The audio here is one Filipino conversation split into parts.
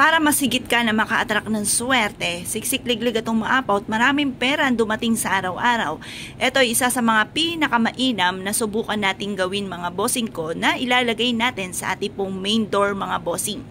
Para masigit ka na maka-attract ng swerte, siksik-liglig atong maapaw at maraming pera ang dumating sa araw-araw. Ito ay isa sa mga pinakamainam na subukan nating gawin mga bossing ko na ilalagay natin sa ating pong main door mga bossing.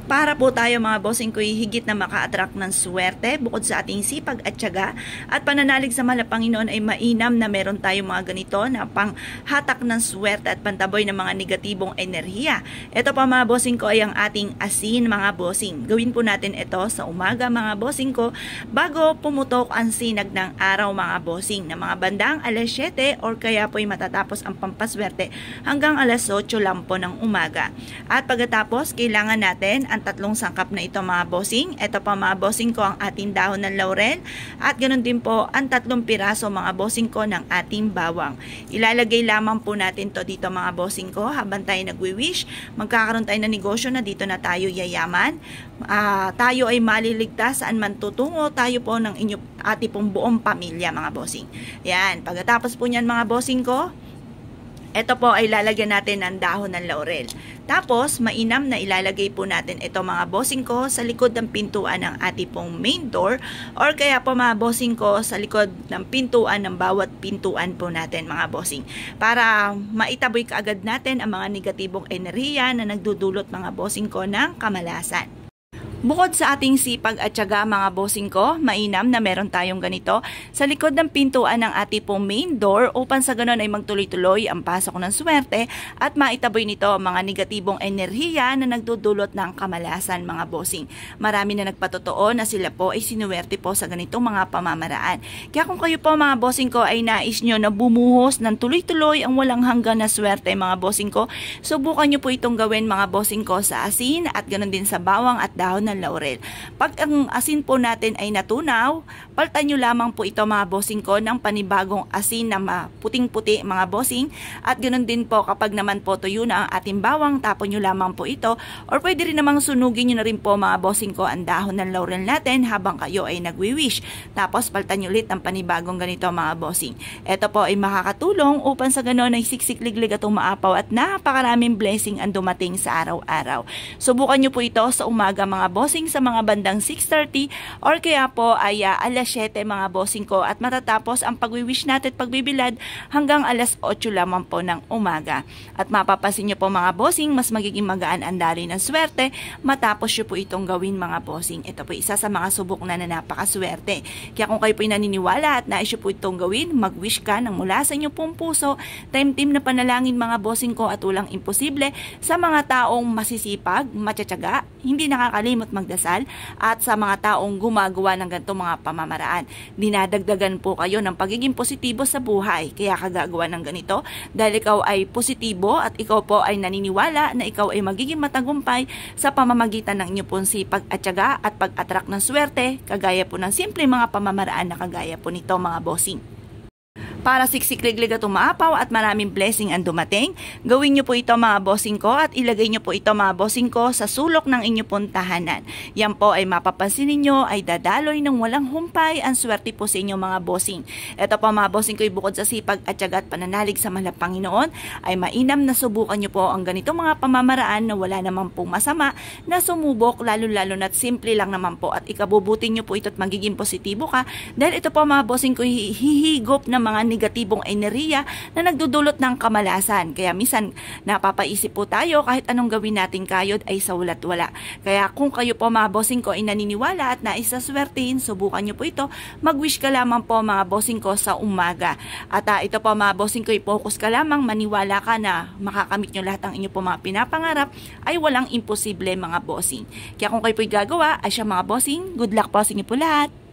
Para po tayo mga bossing ko higit na maka-attract ng swerte bukod sa ating sipag at tiyaga at pananalig sa mahal na Panginoon ay mainam na meron tayong mga ganito na panghatak ng swerte at pantaboy ng mga negatibong enerhiya. Ito pa mga bossing ko ay ang ating asin mga bossing. Gawin po natin ito sa umaga mga bossing ko bago pumutok ang sinag ng araw mga bossing na mga bandang alas 7 or kaya po ay matatapos ang pampaswerte hanggang alas 8 lang po ng umaga. At pagkatapos kailangan natin ang tatlong sangkap na ito mga bossing. Ito pa mga bossing ko ang ating dahon ng laurel at ganoon din po ang 3 piraso mga bossing ko ng ating bawang. Ilalagay lamang po natin to dito mga bossing ko habang tayo nagwi-wish. Magkakaroon tayo ng negosyo na dito na tayo yayaman. Tayo ay maliligtas saan man tutungo tayo po ng ating pong buong pamilya mga bossing. Yan. Pagkatapos po niyan mga bossing ko, ito po ay lalagyan natin ng dahon ng laurel. Tapos, mainam na ilalagay po natin ito mga bossing ko sa likod ng pintuan ng ating pong main door or kaya po mga bossing ko sa likod ng pintuan ng bawat pintuan po natin mga bossing. Para maitaboy kaagad natin ang mga negatibong enerhiya na nagdudulot mga bossing ko ng kamalasan. Bukod sa ating sipag at tiyaga mga bossing ko, mainam na meron tayong ganito sa likod ng pintuan ng ating pong main door upang sa ganon ay magtuloy-tuloy ang pasok ng swerte at maitaboy nito ang mga negatibong enerhiya na nagdudulot ng kamalasan mga bossing. Marami na nagpatotoo na sila po ay sinuwerte po sa ganitong mga pamamaraan. Kaya kung kayo po mga bossing ko ay nais nyo na bumuhos ng tuloy-tuloy ang walang hanggan na swerte mga bossing ko, subukan nyo po itong gawin mga bossing ko sa asin at ganon din sa bawang at dahon ng laurel. Pag ang asin po natin ay natunaw, paltan nyo lamang po ito mga bossing ko ng panibagong asin na puting-puti mga bossing at ganoon din po kapag naman po tuyo na ang ating bawang, tapon nyo lamang po ito or pwede rin namang sunugin nyo na rin po mga bossing ko ang dahon ng laurel natin habang kayo ay nagwi-wish. Tapos paltan nyo ulit ng panibagong ganito mga bossing. Ito po ay makakatulong upang sa ganoon ay siksik-liglig atong maapaw at napakaraming blessing ang dumating sa araw-araw. Subukan nyo po ito sa umaga mga bossing sa mga bandang 6:30 or kaya po ay alas 7 mga bossing ko at matatapos ang pagwi-wish natin at pagbibilad hanggang alas 8 lamang po ng umaga. At mapapansin nyo po mga bossing, mas magiging magaan ang daloy ng swerte matapos nyo po itong gawin mga bossing. Ito po isa sa mga subok na napakaswerte. Kaya kung kayo po naniniwala at nais nyo po itong gawin, mag-wish ka ng mula sa inyo pong puso, time-team na panalangin mga bossing ko at walang imposible sa mga taong masisipag, matsatsaga, hindi nakakalimot magdasal at sa mga taong gumagawa ng ganitong mga pamamaraan. Dinadagdagan po kayo ng pagiging positibo sa buhay. Kaya kagagawa ng ganito dahil ikaw ay positibo at ikaw po ay naniniwala na ikaw ay magiging matagumpay sa pamamagitan ng inyong pong sipag at tiyaga at pag-attract ng swerte kagaya po ng simple mga pamamaraan na kagaya po nito mga bossing. Para siksik-liglig at umaapaw at maraming blessing ang dumating, gawin nyo po ito mga bossing ko at ilagay nyo po ito mga bossing ko sa sulok ng inyong pong tahanan. Yan po ay mapapansin ninyo ay dadaloy ng walang humpay ang swerte po sa inyo mga bossing. Ito po mga bossing ko ay bukod sa sipag at tiyaga at pananalig sa mahal na Panginoon ay mainam na subukan nyo po ang ganitong mga pamamaraan na wala naman pong masama na sumubok lalo-lalo na't simple lang naman po at ikabubutin nyo po ito at magiging positibo ka dahil ito po mga bossing ko hihigop ng mga negatibong enerhiya na nagdudulot ng kamalasan. Kaya minsan napapaisip po tayo kahit anong gawin natin kayod ay sa walat wala. Kaya kung kayo po mga bossing ko ay naniniwala at nais na swertein, subukan nyo po ito. Mag-wish ka lamang po mga bossing ko sa umaga. At ito po mga bossing ko, i-focus ka lamang, maniwala ka na makakamit nyo lahat ng inyo po mga pinapangarap ay walang imposible mga bossing. Kaya kung kayo po gagawa ay siya mga bossing, good luck po sa inyo po lahat.